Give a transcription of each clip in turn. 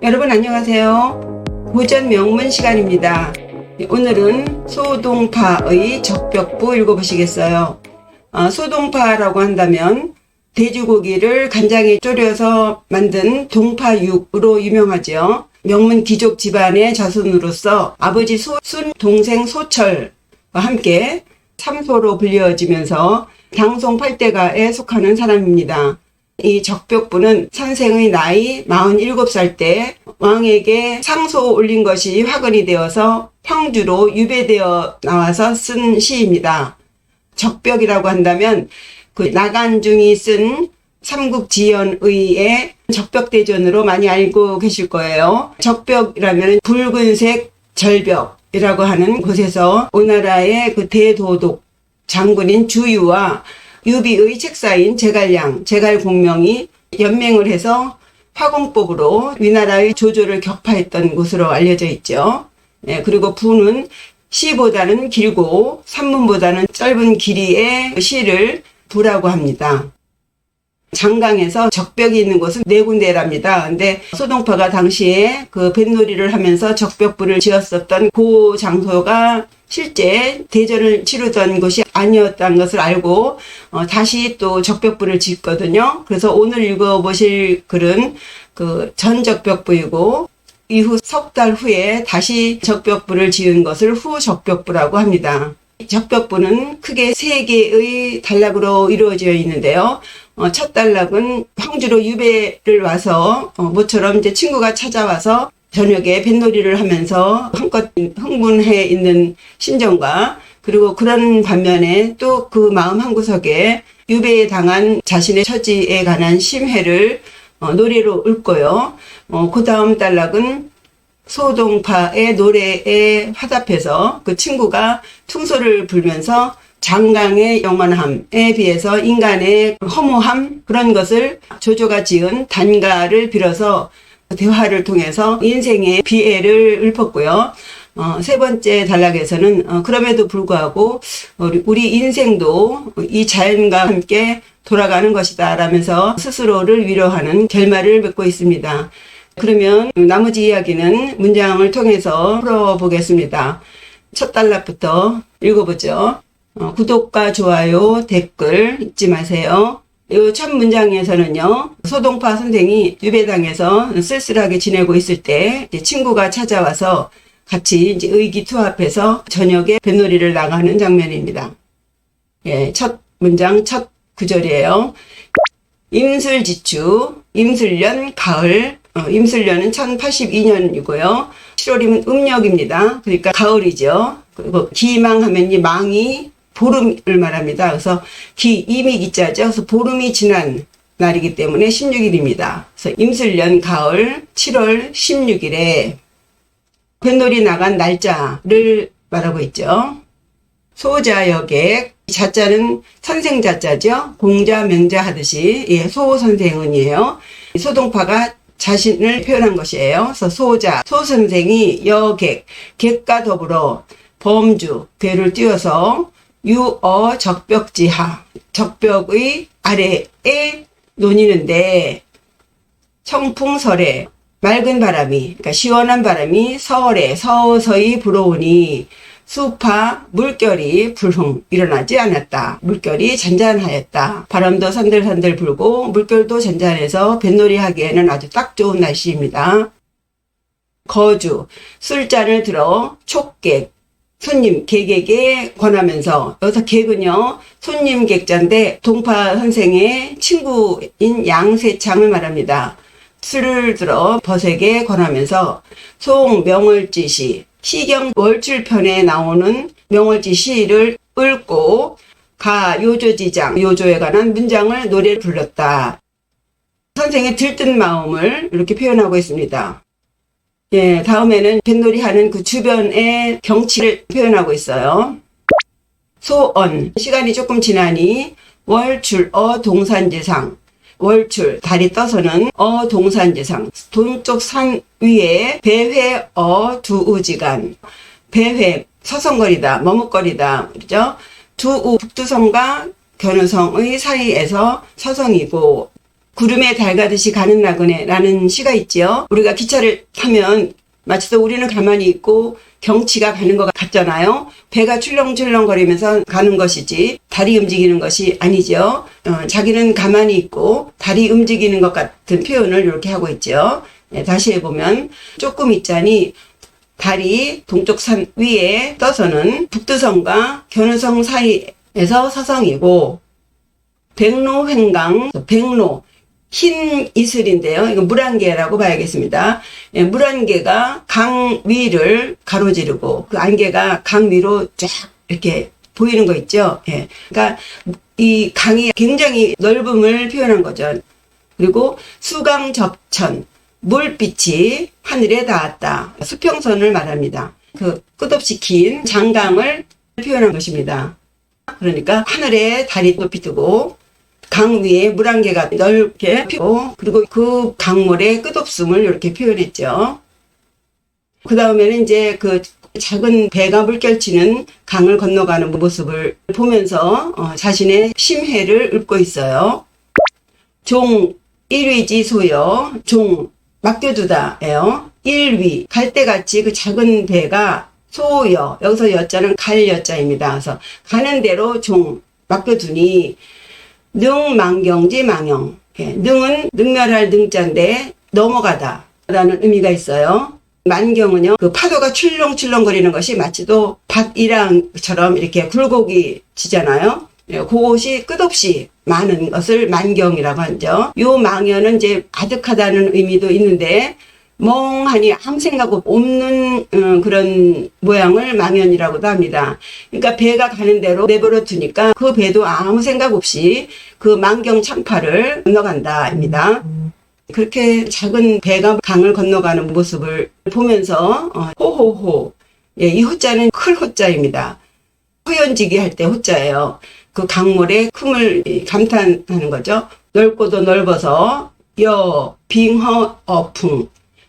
여러분 안녕하세요. 고전 명문 시간입니다. 오늘은 소동파의 적벽부 읽어보시겠어요. 소동파라고 한다면 돼지고기를 간장에 졸여서 만든 동파육으로 유명하죠. 명문 귀족 집안의 자손으로서 아버지 소순, 동생 소철과 함께 삼소로 불려지면서 당송 8대가에 속하는 사람입니다. 이 적벽부는 선생의 나이 47살 때 왕에게 상소 올린 것이 화근이 되어서 평주로 유배되어 나와서 쓴 시입니다. 적벽이라고 한다면 그 나간중이 쓴 삼국지연의의 적벽대전으로 많이 알고 계실 거예요. 적벽이라면 붉은색 절벽이라고 하는 곳에서 오나라의 그 대도독 장군인 주유와 유비의 책사인 제갈량, 제갈공명이 연맹을 해서 화공법으로 위나라의 조조를 격파했던 곳으로 알려져 있죠. 그리고 부는 시보다는 길고 산문보다는 짧은 길이의 시를 부라고 합니다. 장강에서 적벽이 있는 곳은 4군데랍니다. 근데 소동파가 당시에 그 뱃놀이를 하면서 적벽부를 지었었던 그 장소가 실제 대전을 치르던 곳이 아니었다는 것을 알고 다시 또 적벽부를 짓거든요. 그래서 오늘 읽어보실 글은 그 전 적벽부이고 이후 석 달 후에 다시 적벽부를 지은 것을 후 적벽부라고 합니다. 적벽부는 크게 3개의 단락으로 이루어져 있는데요. 첫 단락은 황주로 유배를 와서 모처럼 이제 친구가 찾아와서 저녁에 뱃놀이를 하면서 한껏 흥분해 있는 심정과 그리고 그런 반면에 또 그 마음 한구석에 유배에 당한 자신의 처지에 관한 심회를 노래로 읊고요. 그 다음 단락은 소동파의 노래에 화답해서 그 친구가 퉁소를 불면서 장강의 영원함에 비해서 인간의 허무함 그런 것을 조조가 지은 단가를 빌어서 대화를 통해서 인생의 비애를 읊었고요. 세 번째 단락에서는 그럼에도 불구하고 우리 인생도 이 자연과 함께 돌아가는 것이다 라면서 스스로를 위로하는 결말을 맺고 있습니다. 그러면 나머지 이야기는 문장을 통해서 풀어보겠습니다. 첫 단락부터 읽어보죠. 구독과 좋아요, 댓글 잊지 마세요. 이 첫 문장에서는요, 소동파 선생이 유배당에서 쓸쓸하게 지내고 있을 때 친구가 찾아와서 같이 이제 의기투합해서 저녁에 뱃놀이를 나가는 장면입니다. 예, 첫 문장 첫 구절이에요. 임술지추, 임술년 가을. 임술년은 1082년이고요. 7월이면 음력입니다. 그러니까 가을이죠. 그리고 기망하면 이 망이 보름을 말합니다. 그래서 이미 기자죠. 그래서 보름이 지난 날이기 때문에 16일입니다. 그래서 임술년 가을 7월 16일에 뱃놀이 나간 날짜를 말하고 있죠. 소자여객, 자자는 선생 자자죠. 공자 명자 하듯이 소 선생은이에요. 소동파가 자신을 표현한 것이에요. 그래서 소자, 소 선생이 여객, 객과 더불어 범주, 궤를 띄워서 유어 적벽지하, 적벽의 아래에 논이는데 청풍설에 맑은 바람이, 그러니까 시원한 바람이 서서히 불어오니 수파 물결이 불흥 일어나지 않았다. 물결이 잔잔하였다. 바람도 산들산들 불고 물결도 잔잔해서 뱃놀이 하기에는 아주 딱 좋은 날씨입니다. 거주, 술잔을 들어 촉객, 손님, 객에게 권하면서 여기서 객은요 손님 객자인데 동파 선생의 친구인 양세창을 말합니다. 술을 들어 벗에게 권하면서 송 명월지시 시경 월출편에 나오는 명월지 시를 읊고 가 요조지장 요조에 관한 문장을 노래를 불렀다. 선생의 들뜬 마음을 이렇게 표현하고 있습니다. 예, 다음에는 뱃놀이 하는 그 주변의 경치를 표현하고 있어요. 소언, 시간이 조금 지나니 월출어 동산지상, 월출, 달이 떠서는 동산지상, 동쪽 산 위에 배회어 두우지간, 배회, 서성거리다, 머뭇거리다, 그렇죠? 두우, 북두성과 견우성의 사이에서 서성이고, 구름에 달 가듯이 가는 나그네라는 시가 있지요. 우리가 기차를 타면 마치도 우리는 가만히 있고 경치가 가는 것 같잖아요. 배가 출렁출렁거리면서 가는 것이지 다리 움직이는 것이 아니죠. 자기는 가만히 있고 다리 움직이는 것 같은 표현을 이렇게 하고 있죠. 다시 해보면 조금 있자니 달이 동쪽 산 위에 떠서는 북두성과 견우성 사이에서 서성이고 백로 횡강, 백로 흰 이슬인데요. 이거 물안개라고 봐야겠습니다. 물안개가 강 위를 가로지르고 그 안개가 강 위로 쫙 이렇게 보이는 거 있죠. 그러니까 이 강이 굉장히 넓음을 표현한 거죠. 그리고 수강 접천, 물빛이 하늘에 닿았다. 수평선을 말합니다. 그 끝없이 긴 장강을 표현한 것입니다. 그러니까 하늘에 달이 높이 뜨고 강 위에 물안개가 넓게 피고 그리고 그 강물의 끝없음을 이렇게 표현했죠. 그 다음에는 이제 그 작은 배가 물결치는 강을 건너가는 모습을 보면서 자신의 심혜를 읊고 있어요. 종 일위지소여, 종 맡겨두다예요. 일위 갈대같이 그 작은 배가 소여, 여기서 여자는 갈 여자입니다. 그래서 가는 대로 종 맡겨두니 능망경지 망영. 능은 능멸할 능자인데 넘어가다 라는 의미가 있어요. 만경은요, 그 파도가 출렁출렁거리는 것이 마치도 밭이랑처럼 이렇게 굴곡이 지잖아요. 그것이 끝없이 많은 것을 만경이라고 하죠. 요 망연은 이제 아득하다는 의미도 있는데 멍하니 아무 생각 없는 그런 모양을 망연이라고도 합니다. 그러니까 배가 가는 대로 내버려 두니까 그 배도 아무 생각 없이 그 만경 창파를 건너간다입니다. 그렇게 작은 배가 강을 건너가는 모습을 보면서 호호호, 이 호자는 클 호자입니다. 호연지기 할 때 호자예요. 그 강물의 큼을 감탄하는 거죠. 넓고도 넓어서 빙허 어풍,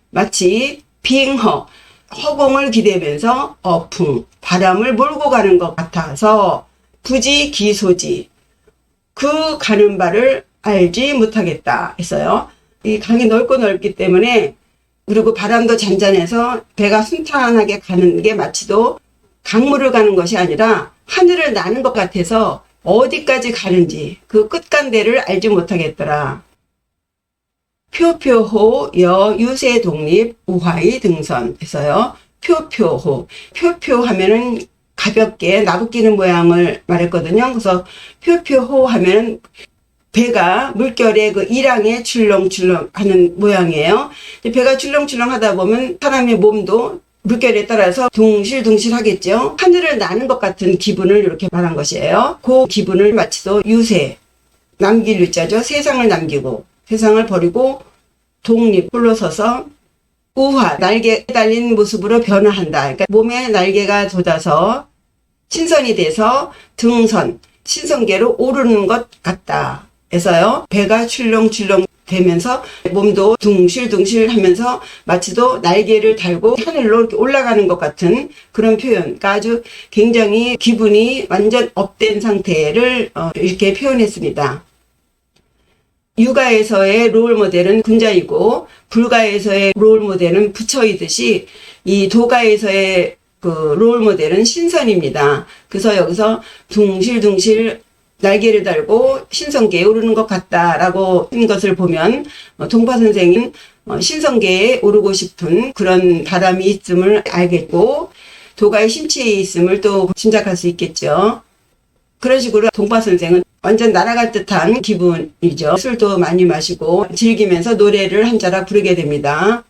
마치 빙허, 허공을 기대면서 어풍, 바람을 몰고 가는 것 같아서 부지 기소지, 그 가는 바를 알지 못하겠다 했어요. 이 강이 넓고 넓기 때문에 그리고 바람도 잔잔해서 배가 순탄하게 가는 게 마치도 강물을 가는 것이 아니라 하늘을 나는 것 같아서 어디까지 가는지 그 끝간대를 알지 못하겠더라. 표표호 여유세 독립 우화의 등선 해서요. 표표호. 표표하면은 가볍게 나부끼는 모양을 말했거든요. 그래서 표표호 하면은 배가 물결의 그 일항에 출렁출렁 하는 모양이에요. 배가 출렁출렁 하다 보면 사람의 몸도 물결에 따라서 둥실둥실 하겠죠. 하늘을 나는 것 같은 기분을 이렇게 말한 것이에요. 그 기분을 마치도 유세, 남길 유자죠. 세상을 남기고 세상을 버리고 독립, 홀로 서서 우화, 날개 달린 모습으로 변화한다. 그러니까 몸에 날개가 돋아서 신선이 돼서 등선, 신선계로 오르는 것 같다. 해서요. 배가 출렁출렁 되면서 몸도 둥실둥실 하면서 마치도 날개를 달고 하늘로 이렇게 올라가는 것 같은 그런 표현. 그러니까 아주 굉장히 기분이 완전 업된 상태를 이렇게 표현했습니다. 육아에서의 롤 모델은 군자이고 불가에서의 롤 모델은 부처이듯이 이 도가에서의 그 롤 모델은 신선입니다. 그래서 여기서 둥실둥실 날개를 달고 신성계에 오르는 것 같다라고 한 것을 보면 동파 선생님 신성계에 오르고 싶은 그런 바람이 있음을 알겠고 도가의 심취에 있음을 또 짐작할 수 있겠죠. 그런 식으로 동파 선생은 완전 날아갈 듯한 기분이죠. 술도 많이 마시고 즐기면서 노래를 한 자락 부르게 됩니다.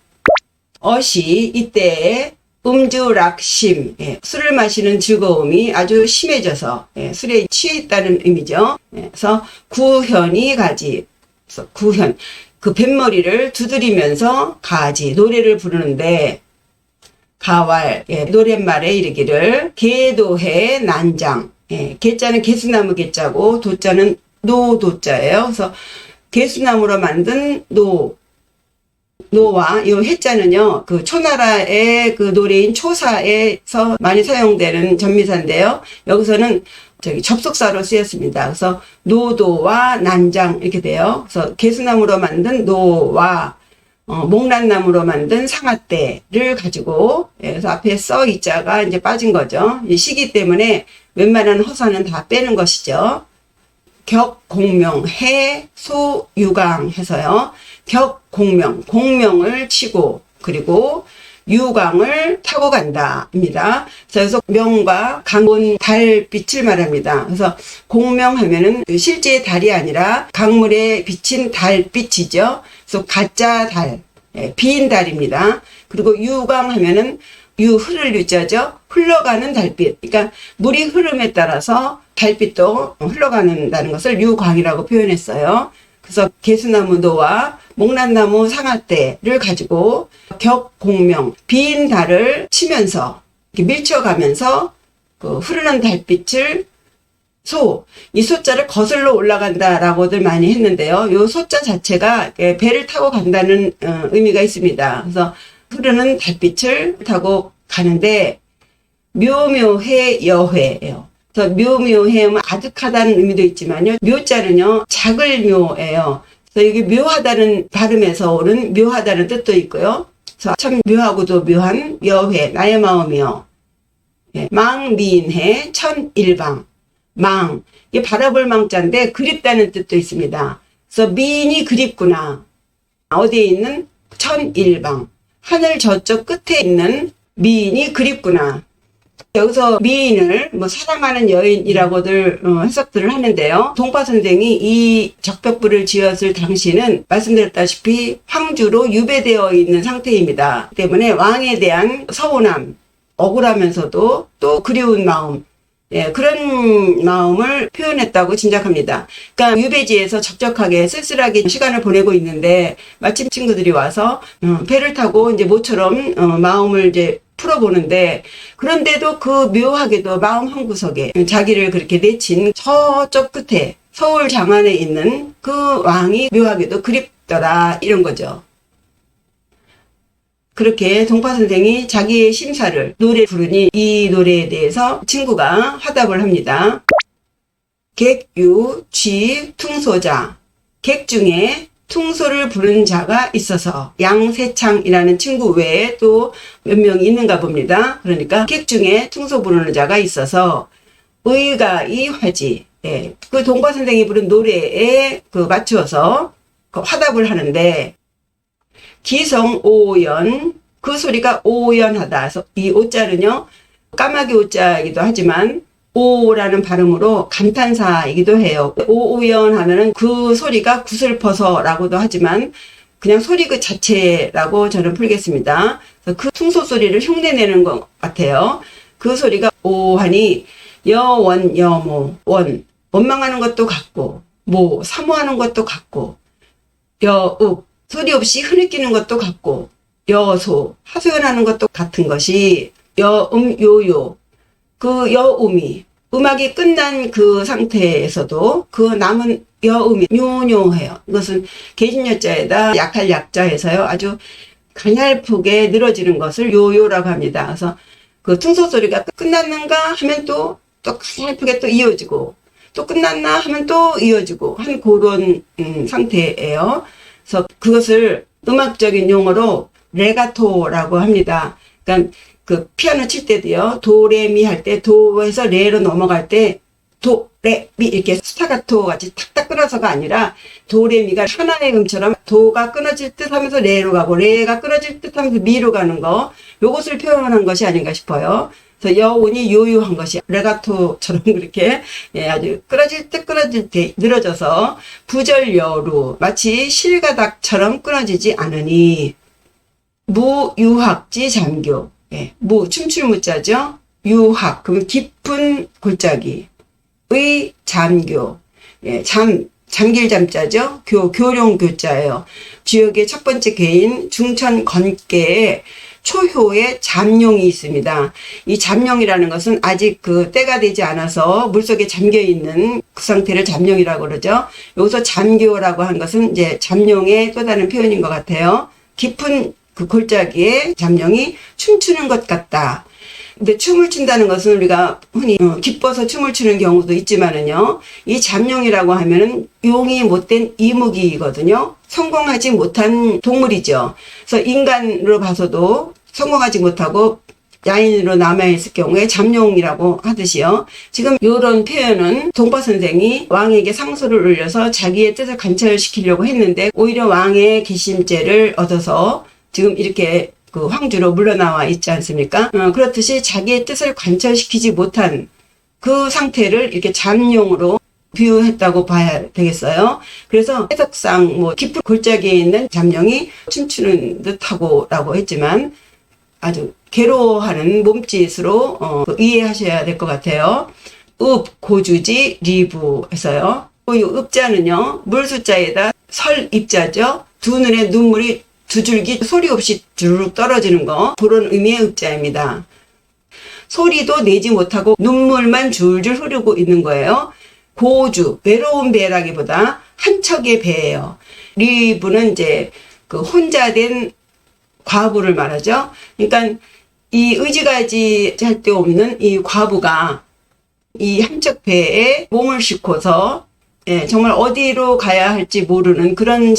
어시 이때에 음주락심, 술을 마시는 즐거움이 아주 심해져서 술에 취해 있다는 의미죠. 그래서 구현이 가지, 그래서 구현, 그 뱃머리를 두드리면서 가지, 노래를 부르는데 가왈, 노랫말에 이르기를 개도해 난장, 개자는 개수나무 개자고 도자는 노도자예요. 그래서 개수나무로 만든 노, 노와 이 해자는요, 그 초나라의 그 노래인 초사에서 많이 사용되는 전미사인데요. 여기서는 접속사로 쓰였습니다. 그래서 노도와 난장 이렇게 돼요. 그래서 개수나무로 만든 노와 목란나무로 만든 상아떼를 가지고, 그래서 앞에 써 이자가 이제 빠진 거죠. 이 시기 때문에 웬만한 허사는 다 빼는 것이죠. 격, 공명, 해, 소, 유강 해서요. 격, 공명, 공명을 치고, 그리고 유강을 타고 간다입니다. 그래서 명과 강은 달빛을 말합니다. 그래서 공명하면은 실제 달이 아니라 강물에 비친 달빛이죠. 그래서 가짜 달, 비인 달입니다. 그리고 유강하면은 유흐를 유자죠. 흘러가는 달빛. 그러니까 물이 흐름에 따라서 달빛도 흘러가는다는 것을 유광이라고 표현했어요. 그래서 개수나무 노와 목란나무 상아떼를 가지고 격, 공명, 빈 달을 치면서 밀쳐가면서 그 흐르는 달빛을 이 소자를 거슬러 올라간다라고들 많이 했는데요. 이 소자 자체가 배를 타고 간다는 의미가 있습니다. 그래서 흐르는 달빛을 타고 가는데 묘묘해 여회예요. 그래서 묘묘해는 아득하다는 의미도 있지만요. 묘자는요, 작을 묘예요. 그래서 이게 묘하다는 발음에서 오는 묘하다는 뜻도 있고요. 그래서 참 묘하고도 묘한 여회, 나의 마음이요. 망미인해 천일방. 망, 이게 바라볼 망자인데 그립다는 뜻도 있습니다. 그래서 미인이 그립구나. 어디에 있는 천일방. 하늘 저쪽 끝에 있는 미인이 그립구나. 여기서 미인을 사랑하는 여인이라고들 해석들을 하는데요. 동파 선생이 이 적벽부를 지었을 당시는 말씀드렸다시피 황주로 유배되어 있는 상태입니다. 때문에 왕에 대한 서운함, 억울하면서도 또 그리운 마음, 그런 마음을 표현했다고 짐작합니다. 그러니까 유배지에서 적적하게 쓸쓸하게 시간을 보내고 있는데 마침 친구들이 와서 배를 타고 이제 모처럼 마음을 이제 풀어보는데, 그런데도 그 묘하게도 마음 한구석에 자기를 그렇게 내친 저쪽 끝에 서울 장안에 있는 그 왕이 묘하게도 그립더라, 이런 거죠. 그렇게 동파 선생이 자기의 심사를 노래 부르니 이 노래에 대해서 친구가 화답을 합니다. 객, 유, 쥐, 퉁소자. 객 중에 퉁소를 부르는 자가 있어서 양세창이라는 친구 외에 또 몇 명이 있는가 봅니다. 그러니까 객 중에 퉁소 부르는 자가 있어서 의가 이 화지. 그 동파 선생이 부른 노래에 맞추어서 화답을 하는데, 기성 오연, 그 소리가 오연하다. 그래서 이 오자는요, 까마귀 오자이기도 하지만 오라는 발음으로 감탄사이기도 해요. 오오연 하면은 그 소리가 구슬퍼서 라고도 하지만 그냥 소리 그 자체라고 저는 풀겠습니다. 그래서 그 퉁소 소리를 흉내내는 것 같아요. 그 소리가 오하니 여원 여모, 원망하는 것도 같고, 사모하는 것도 같고, 여읍, 소리 없이 흐느끼는 것도 같고, 여소, 하소연하는 것도 같은 것이 요요, 그 여음이 음악이 끝난 그 상태에서도 그 남은 여음이 뇨뇨해요. 이것은 계진여자에다 약할 약자에서요, 아주 가냘프게 늘어지는 것을 요요라고 합니다. 그래서 그 퉁소 소리가 끝났는가 하면 또 가냘프게 또 이어지고, 또 끝났나 하면 또 이어지고 한 그런 상태예요. 그래서 그것을 음악적인 용어로 레가토라고 합니다. 그러니까 그 피아노 칠 때도요, 도레미 할 때 도에서 레로 넘어갈 때 도, 레, 미 이렇게 스타가토 같이 탁탁 끊어서가 아니라 도레미가 하나의 음처럼 도가 끊어질 듯 하면서 레로 가고, 레가 끊어질 듯 하면서 미로 가는 거, 요것을 표현한 것이 아닌가 싶어요. 그래서 여운이 요요한 것이 레가토처럼 그렇게 아주 끊어질 때 늘어져서 부절여루, 마치 실가닥처럼 끊어지지 않으니, 무유학지 잠교. 무, 춤출 무자죠. 유학, 그러면 깊은 골짜기. 의 잠교. 잠길 잠자죠. 교룡 교자예요. 지역의 첫 번째 개인 중천 건계에 초효의 잠룡이 있습니다. 이 잠룡이라는 것은 아직 그 때가 되지 않아서 물속에 잠겨 있는 그 상태를 잠룡이라고 그러죠. 여기서 잠교라고 한 것은 이제 잠룡의 또 다른 표현인 것 같아요. 깊은 그 골짜기에 잠룡이 춤추는 것 같다. 근데 춤을 춘다는 것은 우리가 흔히 기뻐서 춤을 추는 경우도 있지만은요, 이 잠룡이라고 하면은 용이 못된 이무기거든요. 성공하지 못한 동물이죠. 그래서 인간으로 봐서도 성공하지 못하고 야인으로 남아있을 경우에 잠룡이라고 하듯이요. 지금 이런 표현은 동파 선생이 왕에게 상소를 올려서 자기의 뜻을 관철시키려고 했는데 오히려 왕의 기심죄를 얻어서 지금 이렇게 그 황주로 물러나와 있지 않습니까? 그렇듯이 자기의 뜻을 관철시키지 못한 그 상태를 이렇게 잠룡으로 비유했다고 봐야 되겠어요. 그래서 해석상 뭐 깊은 골짜기에 있는 잠룡이 춤추는 듯하고라고 했지만 아주 괴로워하는 몸짓으로 이해하셔야 될 것 같아요. 읍, 고주지, 리부에서요. 이 읍자는요, 물숫자에다 설 입자죠. 두 눈에 눈물이 두 줄기 소리 없이 주르륵 떨어지는 거, 그런 의미의 읍자입니다. 소리도 내지 못하고 눈물만 줄줄 흐르고 있는 거예요. 고주, 외로운 배라기보다 한 척의 배예요. 리부는 이제 그 혼자 된 과부를 말하죠. 그러니까 이 의지가지 할 데 없는 이 과부가 이 한척 배에 몸을 싣고서 정말 어디로 가야 할지 모르는 그런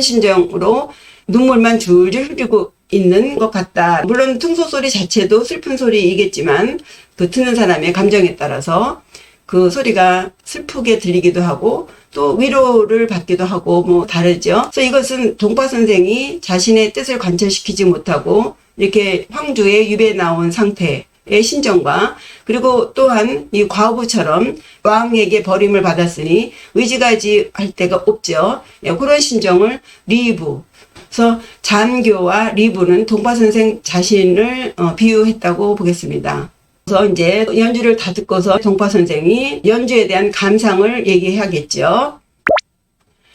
심정으로 눈물만 줄줄 흐르고 있는 것 같다. 물론 퉁소 소리 자체도 슬픈 소리이겠지만 그 듣는 사람의 감정에 따라서 그 소리가 슬프게 들리기도 하고 또 위로를 받기도 하고 뭐 다르죠. 그래서 이것은 동파 선생이 자신의 뜻을 관철시키지 못하고 이렇게 황주의 유배에 나온 상태의 심정과 그리고 또한 이 과부처럼 왕에게 버림을 받았으니 의지가지 할 데가 없죠. 그런 심정을 리부. 그래서 잠교와 리부는 동파 선생 자신을 비유했다고 보겠습니다. 그래서 이제 연주를 다 듣고서 동파 선생이 연주에 대한 감상을 얘기해야겠죠.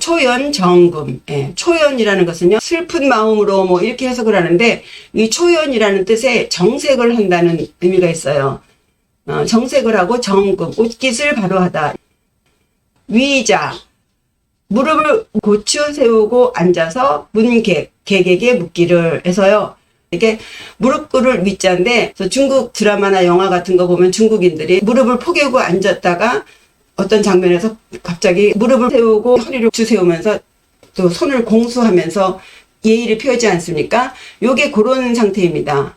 초연정금. 초연이라는 것은요, 슬픈 마음으로 뭐 이렇게 해석을 하는데, 이 초연이라는 뜻에 정색을 한다는 의미가 있어요. 정색을 하고 정금, 웃깃을 바로하다. 위자, 무릎을 고추 세우고 앉아서 문객, 객에게 묻기를 해서요. 이게 무릎 꿇을 위자인데, 중국 드라마나 영화 같은 거 보면 중국인들이 무릎을 포개고 앉았다가 어떤 장면에서 갑자기 무릎을 세우고 허리를 주세우면서 또 손을 공수하면서 예의를 표하지 않습니까? 요게 그런 상태입니다.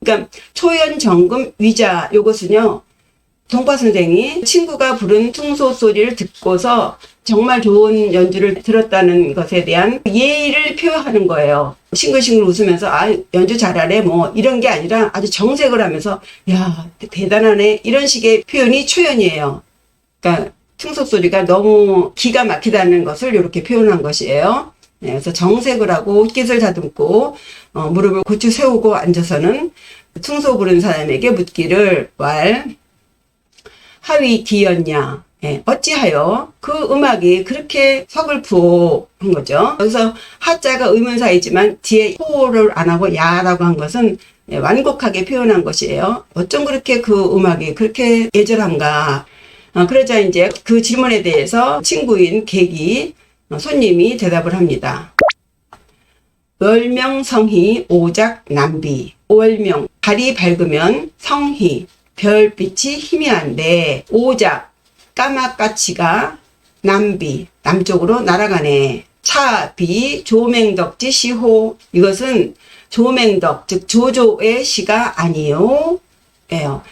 그러니까 초연정금 위자, 요것은요, 동파 선생이 친구가 부른 퉁소 소리를 듣고서 정말 좋은 연주를 들었다는 것에 대한 예의를 표하는 거예요. 싱글싱글 웃으면서 연주 잘하네 뭐 이런 게 아니라 아주 정색을 하면서 야 대단하네 이런 식의 표현이 초연이에요. 그러니까 퉁소 소리가 너무 기가 막히다는 것을 이렇게 표현한 것이에요. 그래서 정색을 하고 웃깃을 다듬고 무릎을 고추 세우고 앉아서는 퉁소 부른 사람에게 묻기를 하위 기였냐, 어찌하여 그 음악이 그렇게 서글프한 거죠. 여기서 하자가 의문사이지만 뒤에 호를 안 하고 야라고 한 것은 완곡하게 표현한 것이에요. 어쩜 그렇게 그 음악이 그렇게 예절한가. 그러자 이제 그 질문에 대해서 친구인 객이 손님이 대답을 합니다. 월명성희 오작 남비. 월명, 달이 밝으면 성희, 별빛이 희미한데 오작, 까맣까치가 남비, 남쪽으로 날아가네. 차비, 조맹덕지 시호. 이것은 조맹덕, 즉 조조의 시가 아니요. 예요.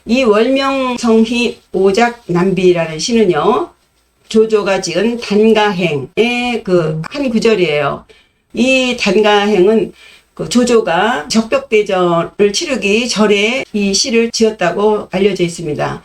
이 월명성희 오작 남비라는 시는요, 조조가 지은 단가행의 그 한 구절이에요. 이 단가행은 그 조조가 적벽대전을 치르기 전에 이 시를 지었다고 알려져 있습니다.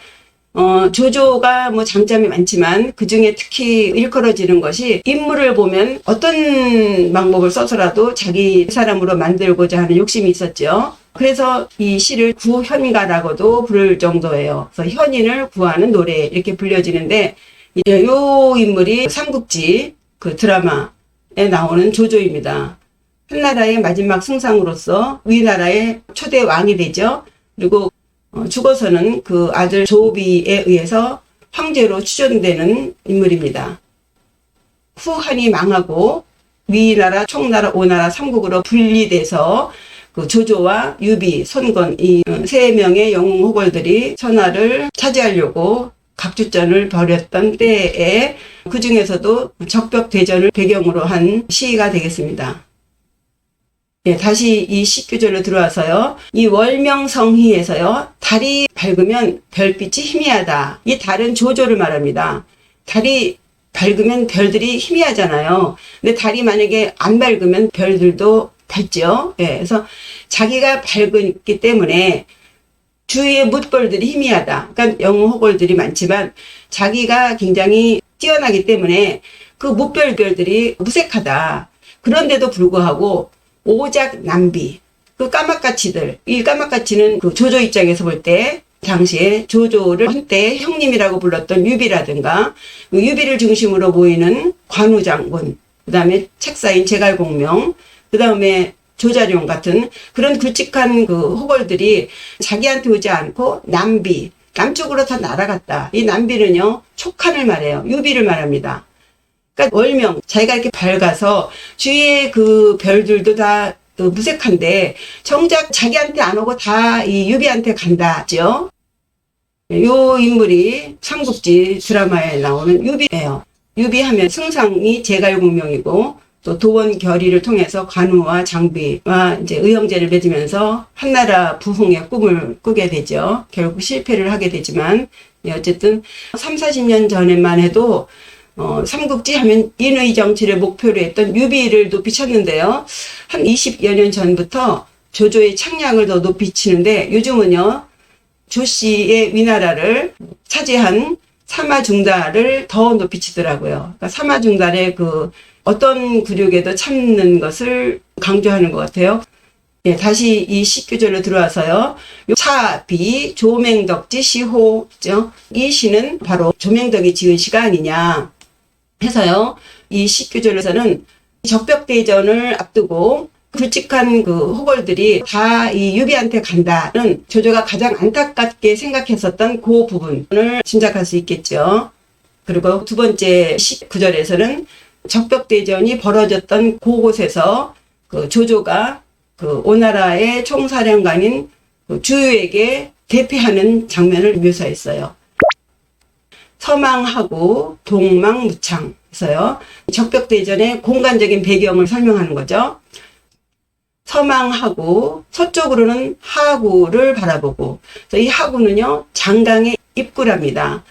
조조가 뭐 장점이 많지만 그 중에 특히 일컬어지는 것이 인물을 보면 어떤 방법을 써서라도 자기 사람으로 만들고자 하는 욕심이 있었죠. 그래서 이 시를 구현가라고도 부를 정도예요. 그래서 현인을 구하는 노래 이렇게 불려지는데 이 인물이 삼국지 그 드라마에 나오는 조조입니다. 한나라의 마지막 승상으로서 위나라의 초대 왕이 되죠. 그리고 죽어서는 그 아들 조비에 의해서 황제로 추존되는 인물입니다. 후한이 망하고 위나라, 총나라, 오나라, 삼국으로 분리돼서 그 조조와 유비, 손권 이 세 명의 영웅 호걸들이 천하를 차지하려고 각주전을 벌였던 때에 그 중에서도 적벽대전을 배경으로 한 시가 되겠습니다. 예, 다시 이 시규절로 들어와서요. 이 월명성희에서요. 달이 밝으면 별빛이 희미하다. 이 달은 조조를 말합니다. 달이 밝으면 별들이 희미하잖아요. 근데 달이 만약에 안 밝으면 별들도 밝죠. 예, 그래서 자기가 밝기 때문에 주위의 뭇벌들이 희미하다. 그러니까 영호걸들이 많지만 자기가 굉장히 뛰어나기 때문에 그 뭇별별들이 무색하다. 그런데도 불구하고 오작 남비, 그 까막가치들, 이 까막가치는 그 조조 입장에서 볼 때 당시에 조조를 한때 형님이라고 불렀던 유비라든가 유비를 중심으로 모이는 관우장군, 그 다음에 책사인 제갈공명, 그 다음에 조자룡 같은 그런 굵직한 그 호걸들이 자기한테 오지 않고 남비, 남쪽으로 다 날아갔다. 이 남비는요, 촉한을 말해요. 유비를 말합니다. 그러니까 월명, 자기가 이렇게 밝아서 주위의 그 별들도 다 무색한데 정작 자기한테 안 오고 다 이 유비한테 간다죠. 요 인물이 삼국지 드라마에 나오는 유비예요. 유비하면 승상이 제갈공명이고 또 도원 결의를 통해서 관우와 장비와 이제 의형제를 맺으면서 한나라 부흥의 꿈을 꾸게 되죠. 결국 실패를 하게 되지만 어쨌든 30-40년 전에만 해도 삼국지 하면 인의 정치를 목표로 했던 유비를 높이 쳤는데요. 한 20여 년 전부터 조조의 창량을 더 높이 치는데 요즘은요. 조씨의 위나라를 차지한 사마중달을 더 높이 치더라고요. 그러니까 사마중달의 그 어떤 굴욕에도 참는 것을 강조하는 것 같아요. 예, 다시 이 시규절로 들어와서요. 차비 조맹덕지 시호죠. 이 시는 바로 조맹덕이 지은 시가 아니냐 해서요. 이 시규절에서는 적벽대전을 앞두고 굵직한 그 호걸들이 다 이 유비한테 간다는 조조가 가장 안타깝게 생각했었던 그 부분을 짐작할 수 있겠죠. 그리고 두 번째 구절에서는 적벽대전이 벌어졌던 그곳에서 그 조조가 그 오나라의 총사령관인 그 주유에게 대패하는 장면을 묘사했어요. 서망하고 동망무창에서요. 적벽대전의 공간적인 배경을 설명하는 거죠. 서망하고 서쪽으로는 하구를 바라보고 이 하구는요 장강의 입구랍니다.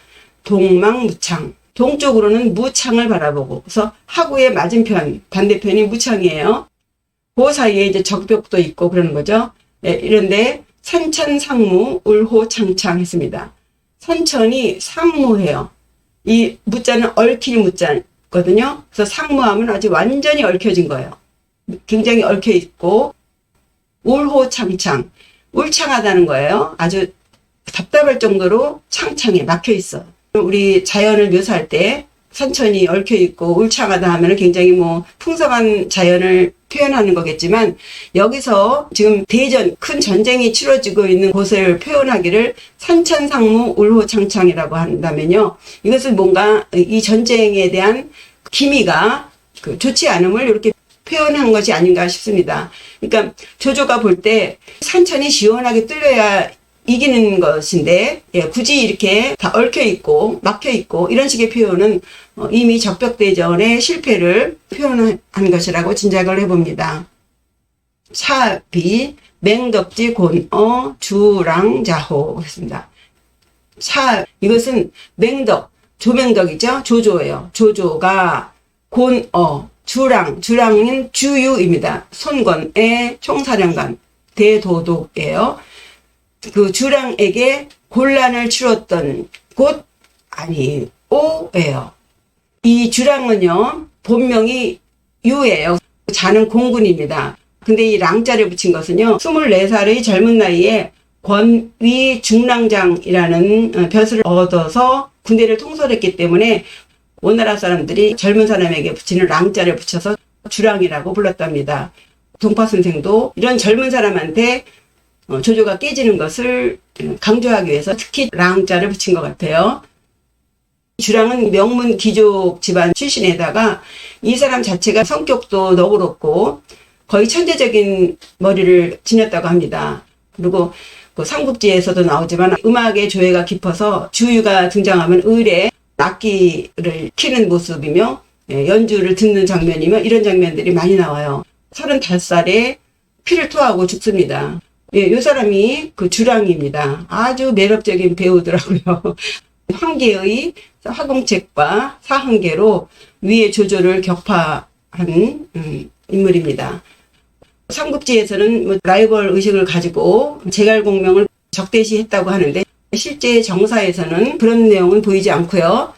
동망무창 동쪽으로는 무창을 바라보고 그래서 하구의 맞은편 반대편이 무창이에요. 그 사이에 이제 적벽도 있고 그러는 거죠. 예, 이런데 산천상무 울호창창 했습니다. 산천이 상무해요. 이 무자는 얽힐 무자거든요. 그래서 상무하면 아주 완전히 얽혀진 거예요. 굉장히 얽혀 있고 울호창창 울창하다는 거예요. 아주 답답할 정도로 창창에 막혀 있어. 우리 자연을 묘사할 때 산천이 얽혀 있고 울창하다 하면 굉장히 뭐 풍성한 자연을 표현하는 거겠지만 여기서 지금 대전 큰 전쟁이 치러지고 있는 곳을 표현하기를 산천상무 울호창창이라고 한다면요. 이것은 뭔가 이 전쟁에 대한 기미가 좋지 않음을 이렇게 표현한 것이 아닌가 싶습니다. 그러니까 조조가 볼 때 산천이 시원하게 뚫려야 이기는 것인데 굳이 이렇게 다 얽혀 있고 막혀 있고 이런 식의 표현은 이미 적벽대전의 실패를 표현한 것이라고 짐작을 해봅니다. 차비 맹덕지 곤어 주랑자호 했습니다. 이것은 맹덕 조맹덕이죠. 조조예요. 조조가 곤어 주랑은 주유입니다. 손권의 총사령관 대도독이에요. 그 주랑에게 곤란을 치렀던 곳 아니오예요. 이 주랑은요 본명이 유예요. 자는 공군입니다. 근데 이 랑자를 붙인 것은요 24살의 젊은 나이에 권위 중랑장이라는 벼슬을 얻어서 군대를 통솔했기 때문에 오나라 사람들이 젊은 사람에게 붙이는 랑자를 붙여서 주랑이라고 불렀답니다. 동파 선생도 이런 젊은 사람한테 조조가 깨지는 것을 강조하기 위해서 특히 랑자를 붙인 것 같아요. 주랑은 명문 귀족 집안 출신에다가 이 사람 자체가 성격도 너그럽고 거의 천재적인 머리를 지녔다고 합니다. 그리고 그 삼국지에서도 나오지만 음악의 조예가 깊어서 주유가 등장하면 을에 악기를 키는 모습이며 연주를 듣는 장면이며 이런 장면들이 많이 나와요. 35살에 피를 토하고 죽습니다. 이 사람이 그 주랑입니다. 아주 매력적인 배우더라고요. 황계의 화공책과 사한계로 위의 조조를 격파한 인물입니다. 삼국지에서는 라이벌 의식을 가지고 제갈공명을 적대시했다고 하는데 실제 정사에서는 그런 내용은 보이지 않고요.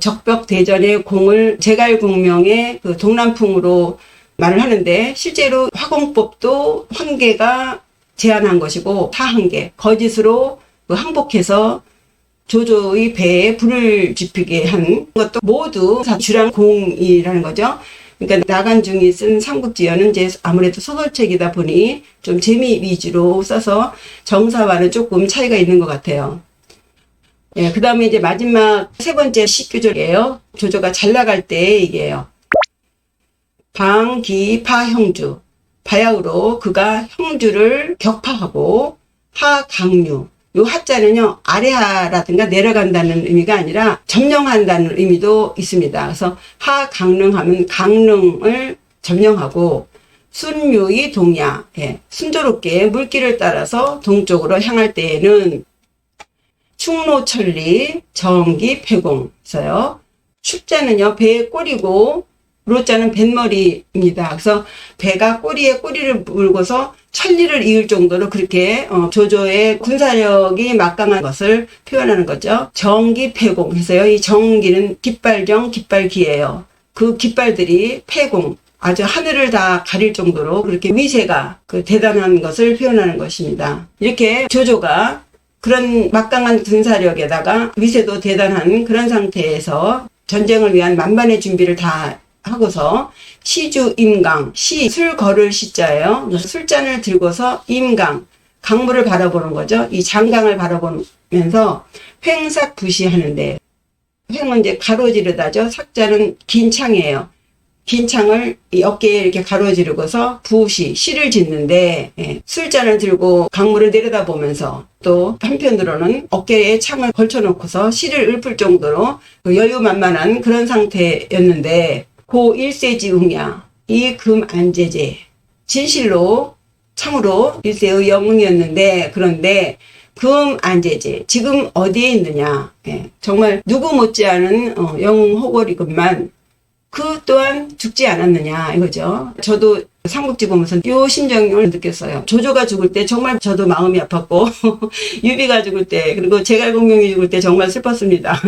적벽대전의 공을 제갈공명의 그 동남풍으로 말을 하는데 실제로 화공법도 황계가 제안한 것이고 사한계 거짓으로 항복해서 조조의 배에 불을 지피게 한 것도 모두 주랑공이라는 거죠. 그러니까 나간중이 쓴 삼국지어는 이제 아무래도 소설책이다 보니 좀 재미 위주로 써서 정사와는 조금 차이가 있는 것 같아요. 그 다음에 이제 마지막 세 번째 시규절이에요. 조조가 잘 나갈 때 얘기예요. 방기파 형주. 바야흐로 그가 형주를 격파하고 하강류. 요 하자는요, 아래하라든가 내려간다는 의미가 아니라 점령한다는 의미도 있습니다. 그래서 하강릉하면 강릉을 점령하고 순유의 동야, 순조롭게 물길을 따라서 동쪽으로 향할 때에는 충로천리 정기폐공 있어요. 축자는요, 배의 꼬리고 로자는 뱃머리입니다. 그래서 배가 꼬리에 꼬리를 물고서 천리를 이을 정도로 그렇게 조조의 군사력이 막강한 것을 표현하는 거죠. 정기폐공 해서요. 이 정기는 깃발정, 깃발기예요. 그 깃발들이 폐공, 아주 하늘을 다 가릴 정도로 그렇게 위세가 대단한 것을 표현하는 것입니다. 이렇게 조조가 그런 막강한 군사력에다가 위세도 대단한 그런 상태에서 전쟁을 위한 만반의 준비를 다 하고서 시주임강, 술 걸을 시자예요. 술잔을 들고서 임강, 강물을 바라보는 거죠. 이 장강을 바라보면서 횡삭부시하는데, 횡은 이제 가로지르다죠. 삭자는 긴 창이에요. 긴 창을 이 어깨에 이렇게 가로지르고서 부시, 시를 짓는데, 술잔을 들고 강물을 내려다보면서 또 한편으로는 어깨에 창을 걸쳐놓고서 시를 읊을 정도로 여유만만한 그런 상태였는데, 고 1세지 응야, 이 금안제제. 진실로, 참으로 1세의 영웅이었는데, 그런데 금안제제. 지금 어디에 있느냐. 정말 누구 못지않은 영웅 호걸이건만 그 또한 죽지 않았느냐 이거죠. 저도 삼국지 보면서 요 심정을 느꼈어요. 조조가 죽을 때 정말 저도 마음이 아팠고 유비가 죽을 때 그리고 제갈공명이 죽을 때 정말 슬펐습니다.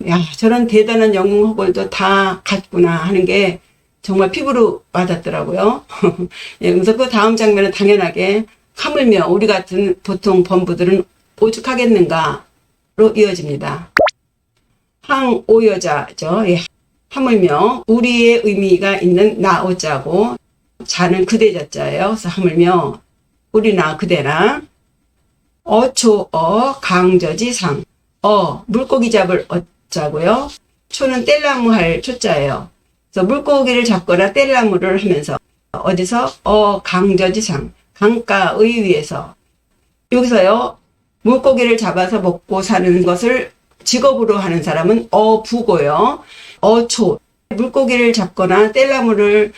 야, 저런 대단한 영웅 호걸도 다 갔구나 하는 게 정말 피부로 와닿더라고요. 그래서 그 다음 장면은 당연하게 하물며 우리 같은 보통 범부들은 오죽하겠는가로 이어집니다. 항오여자죠. 하물며 우리의 의미가 있는 나오자고 자는 그대 자자예요. 그래서 하물며 우리나 그대나 어초어 강저지상 물고기 잡을 어자고요. 초는 뗄나무 할 초자예요. 그래서 물고기를 잡거나 뗄나무를 하면서 어디서 강저지상 강가의 위에서 여기서요 물고기를 잡아서 먹고 사는 것을 직업으로 하는 사람은 어부고요. 어초, 물고기를 잡거나 뗄나무를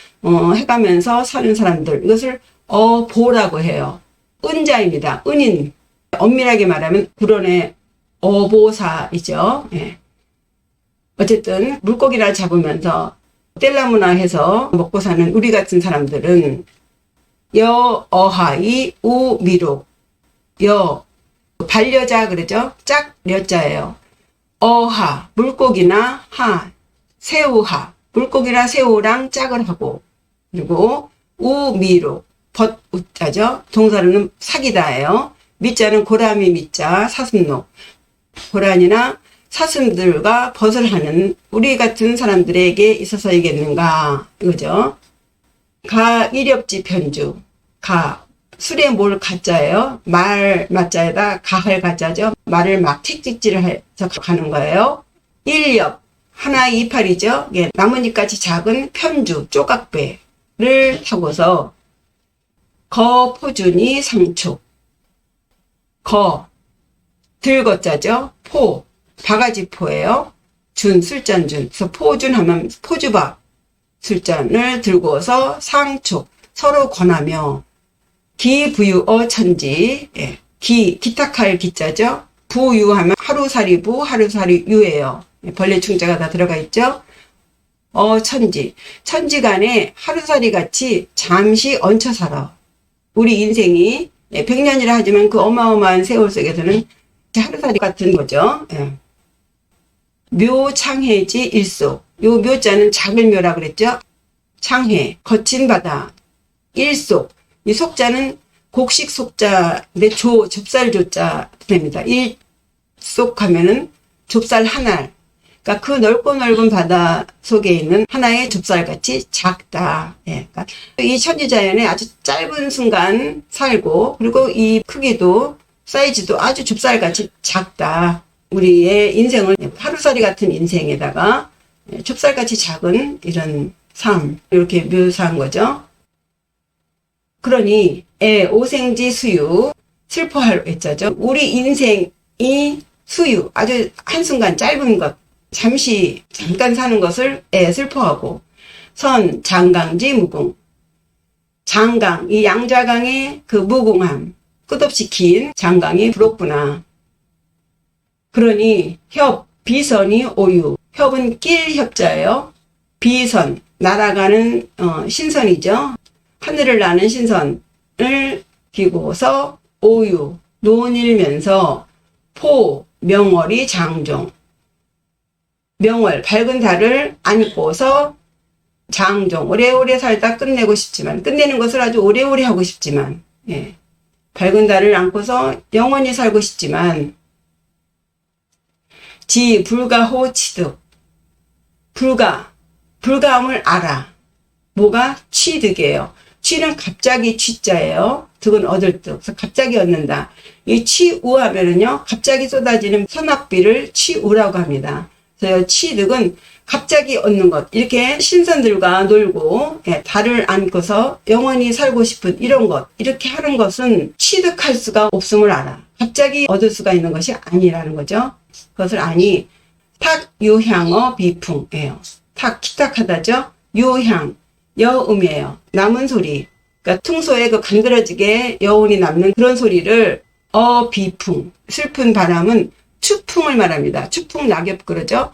해가면서 사는 사람들, 이것을 어보라고 해요. 은자입니다. 은인. 엄밀하게 말하면 불원의 어보사이죠. 어쨌든 물고기나 잡으면서 뗄나무나 해서 먹고 사는 우리 같은 사람들은 여어하이 우미록 반려자 그러죠. 짝려자예요. 어하 물고기나 하 새우하 물고기나 새우랑 짝을 하고 그리고 우미로 벗우자죠. 동사로는 사귀다예요. 미자는 고라미 미자 사슴록 고란이나 사슴들과 벗을 하는 우리 같은 사람들에게 있어서이겠는가 이거죠. 가 일엽지 편주 가 술에 몰 가짜예요. 말 맞자에다 가할 가짜죠. 말을 막 책찍질을 해서 가는 거예요. 일엽, 하나의 이파리죠. 예, 나뭇잎같이 작은 편주, 쪼각배를 타고서 거포준이 상촉. 들거자죠. 바가지포예요. 술잔준. 그래서 포준하면 포주박, 술잔을 들고서 상촉, 서로 권하며 기부유어 천지. 예, 기탁할 기자죠. 부유하면 하루살이부, 하루살이유예요. 예, 벌레 충자가 다 들어가 있죠. 천지. 천지간에 하루살이 같이 잠시 얹혀 살아. 우리 인생이 100년이라 하지만 그 어마어마한 세월 속에서는 하루살이 같은 거죠. 예. 묘창해지 일속. 요 묘자는 작은 묘라 그랬죠. 창해, 거친 바다. 일속. 이 속자는 곡식 속자인데 좁쌀 조자 됩니다. 일속 하면은 좁쌀 하나. 그러니까 그 넓고 넓은 바다 속에 있는 하나의 좁쌀같이 작다. 예. 그러니까 이 천지자연에 아주 짧은 순간 살고, 그리고 이 크기도 사이즈도 아주 좁쌀같이 작다. 우리의 인생을 하루살이 같은 인생에다가 좁쌀같이 작은 이런 삶, 이렇게 묘사한 거죠. 그러니 오생지 수유, 슬퍼할 애자죠. 우리 인생이 수유, 아주 한순간 짧은 것, 잠깐 사는 것을 슬퍼하고, 장강지 무궁. 장강, 이 양자강의 그 무궁함, 끝없이 긴 장강이 부럽구나. 그러니 비선이 오유. 협은 낄 협자예요. 비선, 날아가는 신선이죠. 하늘을 나는 신선을 기고서 오유, 논일면서 명월이 장종. 명월, 밝은 달을 안고서 장종, 오래오래 살다 끝내는 것을 아주 오래오래 하고 싶지만, 예. 밝은 달을 안고서 영원히 살고 싶지만, 불가호 취득. 불가함을 알아. 뭐가? 취득이에요. 취는 갑자기 취자예요. 득은 얻을 득. 그래서 갑자기 얻는다. 이 취우하면은요, 갑자기 쏟아지는 선악비를 취우라고 합니다. 그래서 취득은 갑자기 얻는 것. 이렇게 신선들과 놀고, 달을 안고서 영원히 살고 싶은 이런 것. 이렇게 하는 것은 취득할 수가 없음을 알아. 갑자기 얻을 수가 있는 것이 아니라는 거죠. 그것을 아니, 탁유향어 비풍이에요. 기탁하다죠. 유향, 여음이에요. 남은 소리. 그러니까 퉁소에 그 간드러지게 여운이 남는 그런 소리를 비풍. 슬픈 바람은 추풍을 말합니다. 추풍 낙엽 그러죠.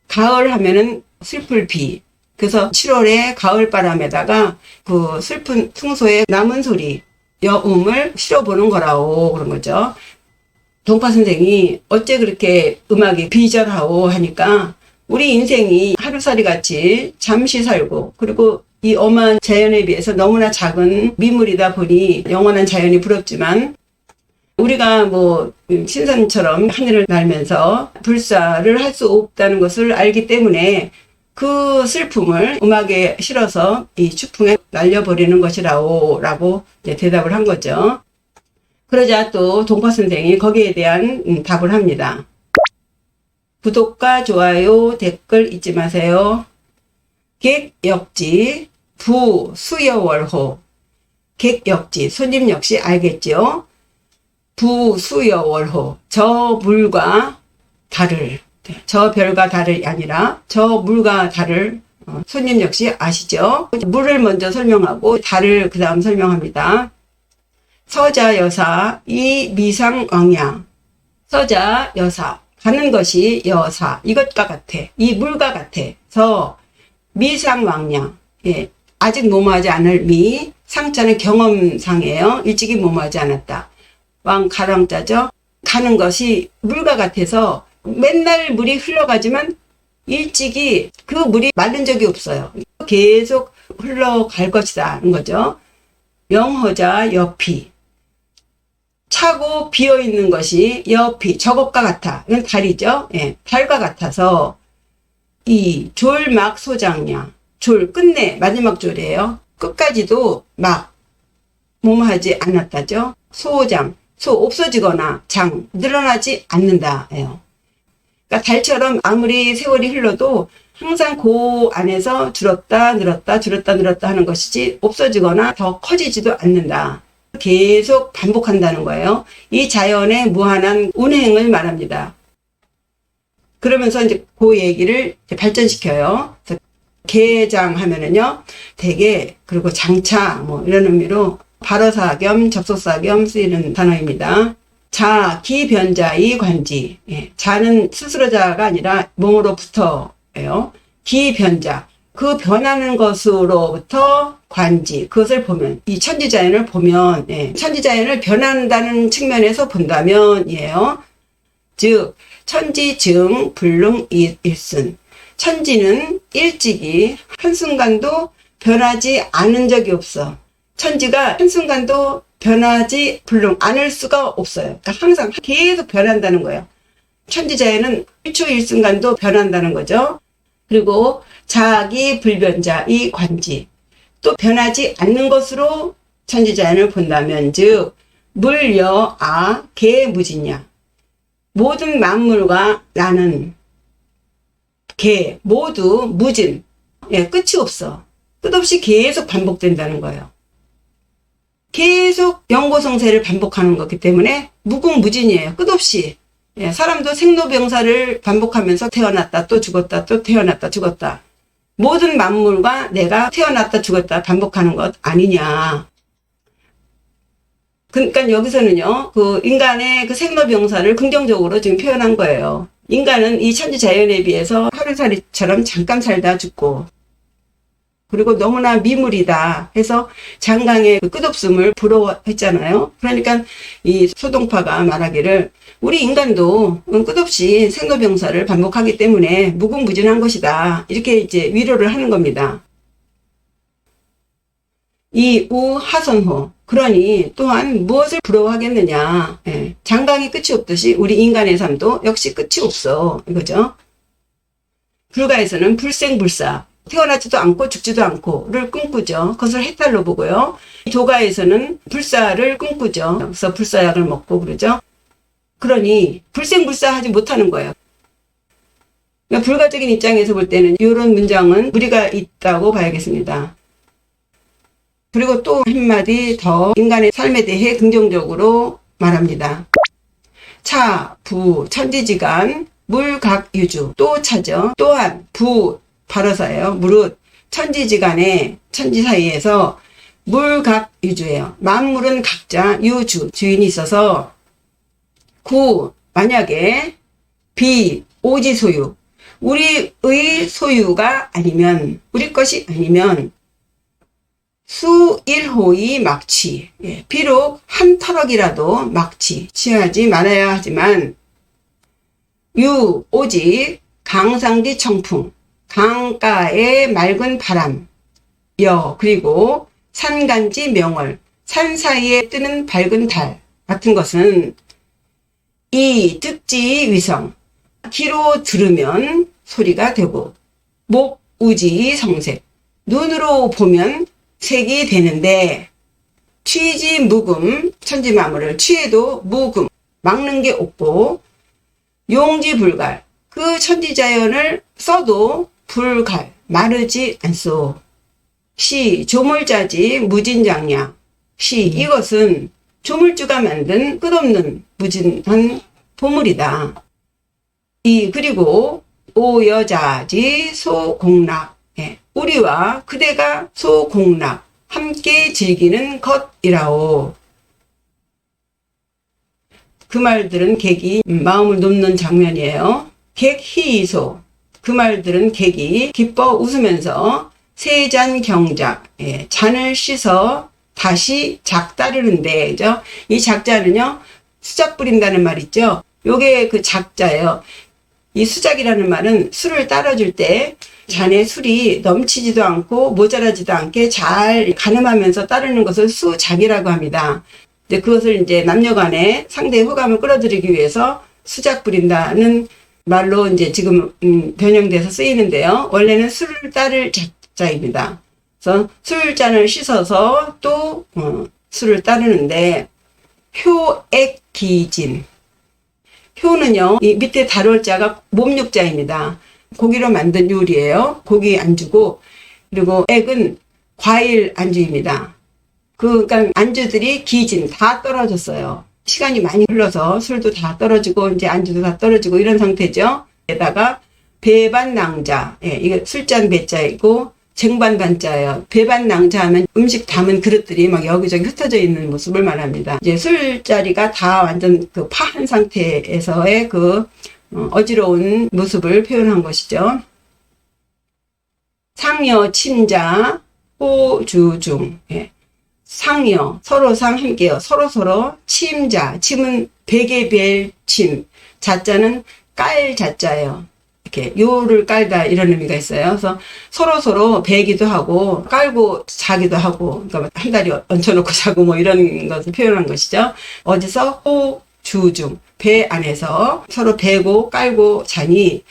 가을 하면은 슬플 비. 그래서 7월에 가을 바람에다가 그 슬픈 퉁소의 남은 소리, 여음을 실어보는 거라고 그런 거죠. 동파 선생이 어째 그렇게 음악이 비절하고 하니까 우리 인생이 하루살이 같이 잠시 살고, 그리고 이 엄한 자연에 비해서 너무나 작은 미물이다 보니 영원한 자연이 부럽지만, 우리가 신선처럼 하늘을 날면서 불사를 할 수 없다는 것을 알기 때문에 그 슬픔을 음악에 실어서 이 추풍에 날려버리는 것이라고 대답을 한 거죠. 그러자 또 동파 선생이 거기에 대한 답을 합니다. 구독과 좋아요, 댓글 잊지 마세요. 객역지, 부수여월호. 객역지, 손님 역시 알겠죠? 부수여월호. 저 물과 달을, 저 별과 달이 아니라 저 물과 달을 손님 역시 아시죠? 물을 먼저 설명하고 달을 그 다음 설명합니다. 서자 여사 이 미상왕야. 서자 여사, 가는 것이 여사, 이것과 같아, 이 물과 같아. 미상왕야, 예, 아직 모모하지 않을 미. 상자는 경험상이에요. 일찍이 모모하지 않았다. 가랑자죠. 가는 것이 물과 같아서 맨날 물이 흘러가지만 일찍이 그 물이 마른 적이 없어요. 계속 흘러갈 것이다 는 거죠. 영허자 여피. 차고 비어있는 것이 여피, 저것과 같아. 이건 달이죠. 예, 달과 같아서 이 졸막 소장량. 끝내, 마지막 졸이에요. 끝까지도 뭐뭐하지 않았다죠. 소장, 없어지거나 늘어나지 않는다 예요. 그러니까 달처럼 아무리 세월이 흘러도 항상 그 안에서 줄었다 늘었다 줄었다 늘었다 하는 것이지 없어지거나 더 커지지도 않는다. 계속 반복한다는 거예요. 이 자연의 무한한 운행을 말합니다. 그러면서 이제 그 얘기를 발전시켜요. 그래서 개장 하면은요, 대개, 그리고 장차, 뭐 이런 의미로 발어사 겸 접속사 겸 쓰이는 단어입니다. 자, 기변자의 관지. 예, 자는 스스로 자가 아니라 몸으로부터예요. 기변자. 그 변하는 것으로부터 관지. 그것을 보면, 이 천지자연을 보면, 예, 천지자연을 변한다는 측면에서 본다면이에요. 즉, 천지 증 불능 일순. 천지는 일찍이 한순간도 변하지 않은 적이 없어. 천지가 한순간도 변하지 불능 않을 수가 없어요. 그러니까 항상 계속 변한다는 거예요. 천지자연은 1초 1순간도 변한다는 거죠. 그리고 자기 불변자 이 관지. 또 변하지 않는 것으로 천지자연을 본다면 즉 물여 개무진야. 모든 만물과 나는 개 모두 무진. 예, 끝이 없어. 끝없이 계속 반복된다는 거예요. 계속 연고성세를 반복하는 거기 때문에 무궁무진이에요. 끝없이. 예, 사람도 생로병사를 반복하면서 태어났다 또 죽었다 또 태어났다 죽었다. 모든 만물과 내가 태어났다 죽었다 반복하는 것 아니냐. 그러니까 여기서는요, 그 인간의 그 생로병사를 긍정적으로 지금 표현한 거예요. 인간은 이 천지자연에 비해서 하루살이처럼 잠깐 살다 죽고, 그리고 너무나 미물이다 해서 장강의 그 끝없음을 부러워했잖아요. 그러니까 이 소동파가 말하기를 우리 인간도 끝없이 생로병사를 반복하기 때문에 무궁무진한 것이다. 이렇게 이제 위로를 하는 겁니다. 이 우하선호. 그러니 또한 무엇을 부러워하겠느냐. 예, 장강이 끝이 없듯이 우리 인간의 삶도 역시 끝이 없어. 이거죠. 불가에서는 불생불사. 태어나지도 않고 죽지도 않고를 꿈꾸죠. 그것을 해탈로 보고요. 도가에서는 불사를 꿈꾸죠. 그래서 불사약을 먹고 그러죠. 그러니 불생불사하지 못하는 거예요. 그러니까 불가적인 입장에서 볼 때는 이런 문장은 무리가 있다고 봐야겠습니다. 그리고 또 한마디 더 인간의 삶에 대해 긍정적으로 말합니다. 차, 부, 천지지간, 물각유주, 또 차죠. 또한, 부, 발어사예요. 무릇, 천지지간에, 천지 사이에서 물각유주예요. 만물은 각자 유주, 주인이 있어서, 구, 만약에, 비, 오지 소유, 우리의 소유가 아니면, 우리 것이 아니면, 수일호의 막취. 예, 비록 한 터럭이라도 막취. 취하지 말아야 하지만, 오직 강상지 청풍. 강가의 맑은 바람. 그리고 산간지 명월. 산 사이에 뜨는 밝은 달. 같은 것은 이 듣지 위성. 귀로 들으면 소리가 되고, 목 우지 성색. 눈으로 보면 색이 되는데 취지 무금 천지만물을 취해도 무금 막는 게 없고 용지불갈 그 천지자연을 써도 불갈 마르지 않소. 시 조물자지 무진장량 시 이것은 조물주가 만든 끝없는 무진한 보물이다. 그리고 오여자지 소공락 우리와 그대가 소공락 함께 즐기는 것이라오. 그 말들은 객이 마음을 놓는 장면이에요. 객희소 그 말들은 객이 기뻐 웃으면서 세잔 경작 잔을 씻어 다시 작 따르는데 그죠? 이 작자는요 수작 부린다는 말 있죠. 요게 그 작자예요. 이 수작이라는 말은 술을 따라줄 때 잔에 술이 넘치지도 않고 모자라지도 않게 잘 가늠하면서 따르는 것을 수작이라고 합니다. 근데 그것을 이제 남녀간에 상대의 호감을 끌어들이기 위해서 수작 부린다는 말로 이제 지금 변형돼서 쓰이는데요. 원래는 술을 따를 작자입니다. 그래서 술잔을 씻어서 또 술을 따르는데 효액기진 효는요, 이 밑에 달월자가 몸육자입니다. 고기로 만든 요리예요. 고기 안주고, 그리고 액은 과일 안주입니다. 그러니까 안주들이 기진 다 떨어졌어요. 시간이 많이 흘러서 술도 다 떨어지고 이제 안주도 다 떨어지고 이런 상태죠. 게다가 배반낭자, 예, 이게 술잔 배자이고 쟁반반자예요. 배반낭자 하면 음식 담은 그릇들이 막 여기저기 흩어져 있는 모습을 말합니다. 이제 술자리가 다 완전 그 파한 상태에서의 그 어지러운 모습을 표현한 것이죠. 상여 침자 호주중, 예. 상여 서로 상 함께요. 서로 침자, 침은 베개 벨 침, 자자는 깔 자자예요. 이렇게 요를 깔다 이런 의미가 있어요. 그래서 서로 베기도 하고 깔고 자기도 하고, 그러니까 한 다리 얹혀놓고 자고 뭐 이런 것을 표현한 것이죠. 어디서 호주중, 배 안에서 서로 베고 깔고 자니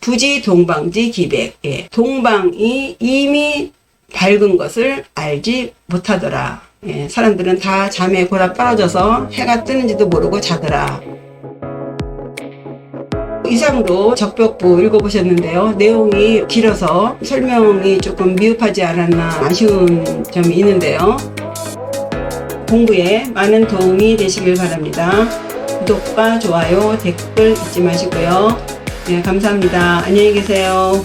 부지 동방지 기백, 예. 동방이 이미 밝은 것을 알지 못하더라. 예, 사람들은 다 잠에 골아 떨어져서 해가 뜨는지도 모르고 자더라. 이상으로 적벽부 읽어보셨는데요. 내용이 길어서 설명이 조금 미흡하지 않았나 아쉬운 점이 있는데요. 공부에 많은 도움이 되시길 바랍니다. 구독과 좋아요, 댓글 잊지 마시고요. 네, 감사합니다. 안녕히 계세요.